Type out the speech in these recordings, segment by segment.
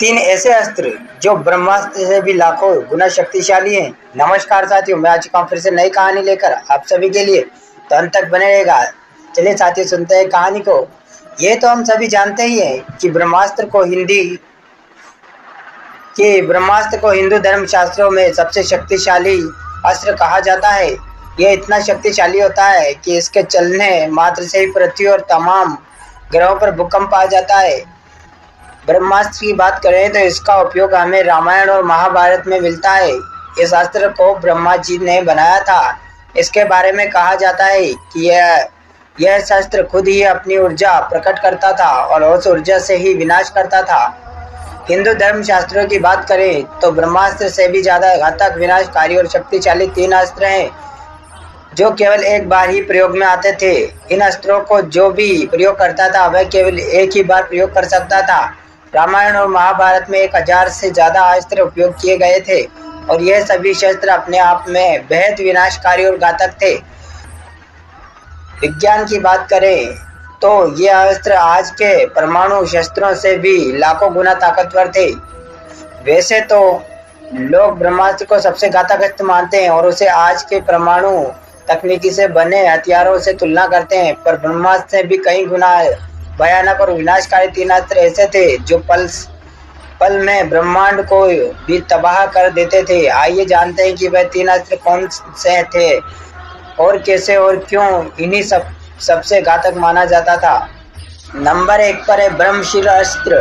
तीन ऐसे अस्त्र जो ब्रह्मास्त्र से भी लाखों गुना शक्तिशाली हैं। नमस्कार साथियों, मैं आ चुका हूँ फिर से नई कहानी लेकर आप सभी के लिए, तो अंत तक बने रहेगा। चलिए साथियों, सुनते हैं कहानी को। ये तो हम सभी जानते ही हैं कि ब्रह्मास्त्र को हिंदू धर्म शास्त्रों में सबसे शक्तिशाली अस्त्र कहा जाता है। यह इतना शक्तिशाली होता है कि इसके चलने मात्र से ही पृथ्वी और तमाम ग्रहों पर भूकंप आ जाता है। ब्रह्मास्त्र की बात करें तो इसका उपयोग हमें रामायण और महाभारत में मिलता है। इस अस्त्र को ब्रह्मा जी ने बनाया था। इसके बारे में कहा जाता है कि यह शस्त्र खुद ही अपनी ऊर्जा प्रकट करता था और उस ऊर्जा से ही विनाश करता था। हिंदू धर्म शास्त्रों की बात करें तो ब्रह्मास्त्र से भी ज्यादा घातक, विनाशकारी और शक्तिशाली तीन अस्त्र हैं जो केवल एक बार ही प्रयोग में आते थे। इन अस्त्रों को जो भी प्रयोग करता था वह केवल एक ही बार प्रयोग कर सकता था। रामायण और महाभारत में 1000 से ज्यादा अस्त्र उपयोग किए गए थे और यह सभी शस्त्र अपने आप में बेहद विनाशकारी और घातक थे। विज्ञान की बात करें तो ये अस्त्र आज के परमाणु शस्त्रों से भी लाखों गुना ताकतवर थे। वैसे तो लोग ब्रह्मास्त्र को सबसे घातक अस्त्र मानते हैं और उसे आज के परमाणु तकनीकी से बने हथियारों से तुलना करते हैं, पर ब्रह्मास्त्र से भी कई गुना भयानक और विनाशकारी तीन अस्त्र ऐसे थे जो पल में ब्रह्मांड को भी तबाह कर देते थे। आइए जानते हैं कि वह तीन अस्त्र कौन से थे और कैसे और क्यों इन्हीं सबसे घातक माना जाता था। नंबर 1 पर है ब्रह्मशील अस्त्र।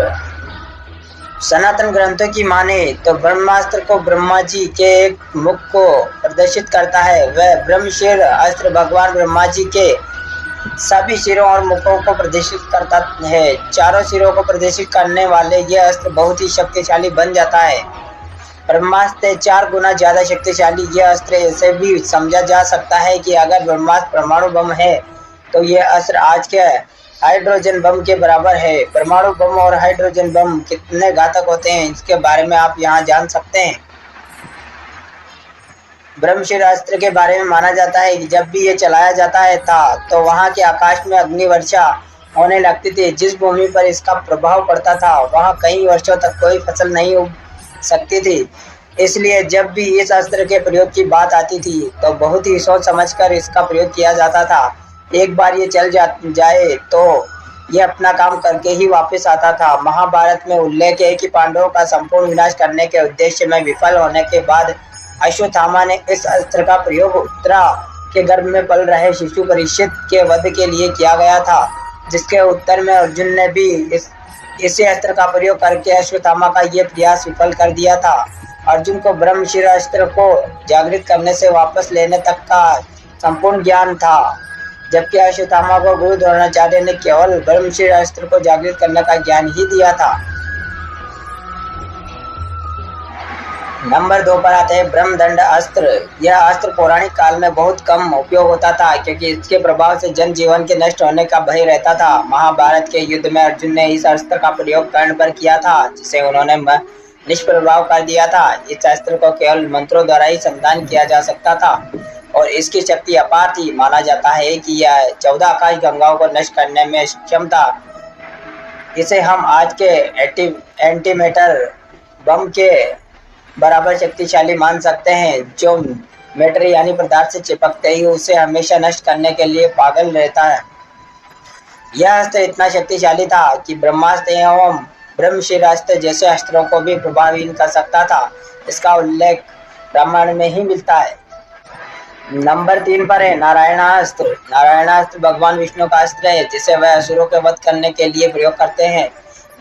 सनातन ग्रंथों की माने तो ब्रह्मास्त्र को ब्रह्मा जी के एक मुख को प्रदर्शित करता है। वह ब्रह्मशील अस्त्र भगवान ब्रह्मा जी के सभी सिरों और मुखों को प्रदर्शित करता है। चारों सिरों को प्रदर्शित करने वाले यह अस्त्र बहुत ही शक्तिशाली बन जाता है। ब्रह्मास्त्र 4 गुना ज्यादा शक्तिशाली यह अस्त्र ऐसे भी समझा जा सकता है कि अगर ब्रह्मास्त्र परमाणु बम है तो यह अस्त्र आज के हाइड्रोजन बम के बराबर है। परमाणु बम और हाइड्रोजन बम कितने घातक होते हैं इसके बारे में आप यहाँ जान सकते हैं। ब्रह्मशील अस्त्र के बारे में माना जाता है कि जब भी ये चलाया जाता है तो वहाँ के आकाश में अग्नि वर्षा होने लगती थी। जिस भूमि पर इसका प्रभाव पड़ता था वहाँ कई वर्षों तक कोई फसल नहीं उग सकती थी। इसलिए जब भी इस अस्त्र के प्रयोग की बात आती थी तो बहुत ही सोच समझकर इसका प्रयोग किया जाता था। एक बार ये चल जाए तो ये अपना काम करके ही वापस आता था। महाभारत में उल्लेख है कि पांडवों का संपूर्ण विनाश करने के उद्देश्य में विफल होने के बाद अश्वत्थामा ने इस अस्त्र का प्रयोग उत्तरा के गर्भ में पल रहे शिशु परीक्षित के वध के लिए किया गया था, जिसके उत्तर में अर्जुन ने भी इसी अस्त्र का प्रयोग करके अश्वत्थामा का ये प्रयास विफल कर दिया था। अर्जुन को ब्रह्मशील अस्त्र को जागृत करने से वापस लेने तक का संपूर्ण ज्ञान था, जबकि अश्वत्थामा को गुरु द्रोणाचार्य ने केवल ब्रह्मशील अस्त्र को जागृत करने का ज्ञान ही दिया था। नंबर 2 पर आते हैं ब्रह्मदंड अस्त्र। यह अस्त्र पौराणिक काल में बहुत कम उपयोग होता था क्योंकि इसके प्रभाव से जनजीवन के नष्ट होने का भय रहता था। महाभारत के युद्ध में अर्जुन ने इस अस्त्र का प्रयोग कर्ण पर किया था, जिसे उन्होंने निष्प्रभाव कर दिया था। इस अस्त्र को केवल मंत्रों द्वारा ही संधान किया जा सकता था और इसकी शक्ति अपार थी। माना जाता है कि यह 14 आकाश गंगाओं को नष्ट करने में सक्षम था। इसे हम आज के एंटीमेटर बम के बराबर शक्तिशाली मान सकते हैं, जो मैटर यानी पदार्थ से चिपकते ही उसे हमेशा नष्ट करने के लिए पागल रहता है। यह अस्त्र इतना शक्तिशाली था कि ब्रह्मास्त्र एवं ब्रह्मशील अस्त्र जैसे अस्त्रों को भी प्रभावहीन कर सकता था। इसका उल्लेख रामायण में ही मिलता है। नंबर 3 पर है नारायणास्त्र। नारायणास्त्र भगवान विष्णु का अस्त्र है जिसे वह असुरों के वध करने के लिए प्रयोग करते हैं।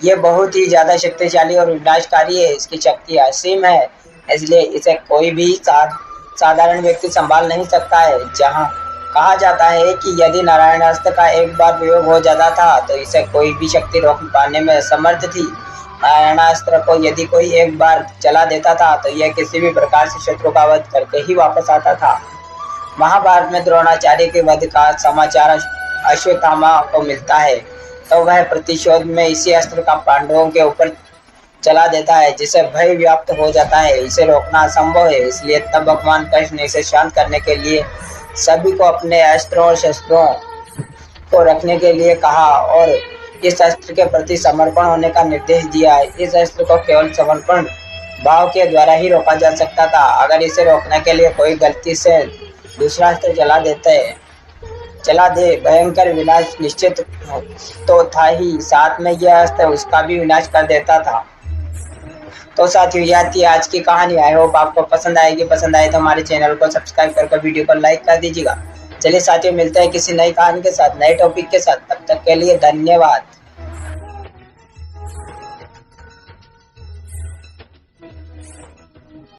ये बहुत ही ज्यादा शक्तिशाली और विनाशकारी है। इसकी शक्ति असीम है, इसलिए इसे कोई भी साधारण व्यक्ति संभाल नहीं सकता है। जहाँ कहा जाता है कि यदि नारायणास्त्र का एक बार प्रयोग हो जाता था तो इसे कोई भी शक्ति रोक पाने में असमर्थ थी। नारायणास्त्र को यदि कोई एक बार चला देता था तो यह किसी भी प्रकार से शत्रु का वध करके ही वापस आता था। महाभारत में द्रोणाचार्य के वध का समाचार अश्वत्थामा को मिलता है तो वह प्रतिशोध में इसी अस्त्र का पांडवों के ऊपर चला देता है, जिससे भय व्याप्त हो जाता है। इसे रोकना असंभव है, इसलिए तब भगवान कृष्ण ने इसे शांत करने के लिए सभी को अपने अस्त्रों और शस्त्रों को रखने के लिए कहा और इस अस्त्र के प्रति समर्पण होने का निर्देश दिया है। इस अस्त्र को केवल समर्पण भाव के द्वारा ही रोका जा सकता था। अगर इसे रोकने के लिए कोई गलती से दूसरा अस्त्र चला दे भयंकर विनाश निश्चित तो था ही, साथ में यह अस्त्र उसका भी विनाश कर देता था। तो साथियों, यह थी आज की कहानी। आई होप आपको पसंद आएगी। पसंद आए तो हमारे चैनल को सब्सक्राइब करके वीडियो को लाइक कर दीजिएगा। चलिए साथियों, मिलते हैं किसी नई कहानी के साथ, नए टॉपिक के साथ। तब तक के लिए धन्यवाद।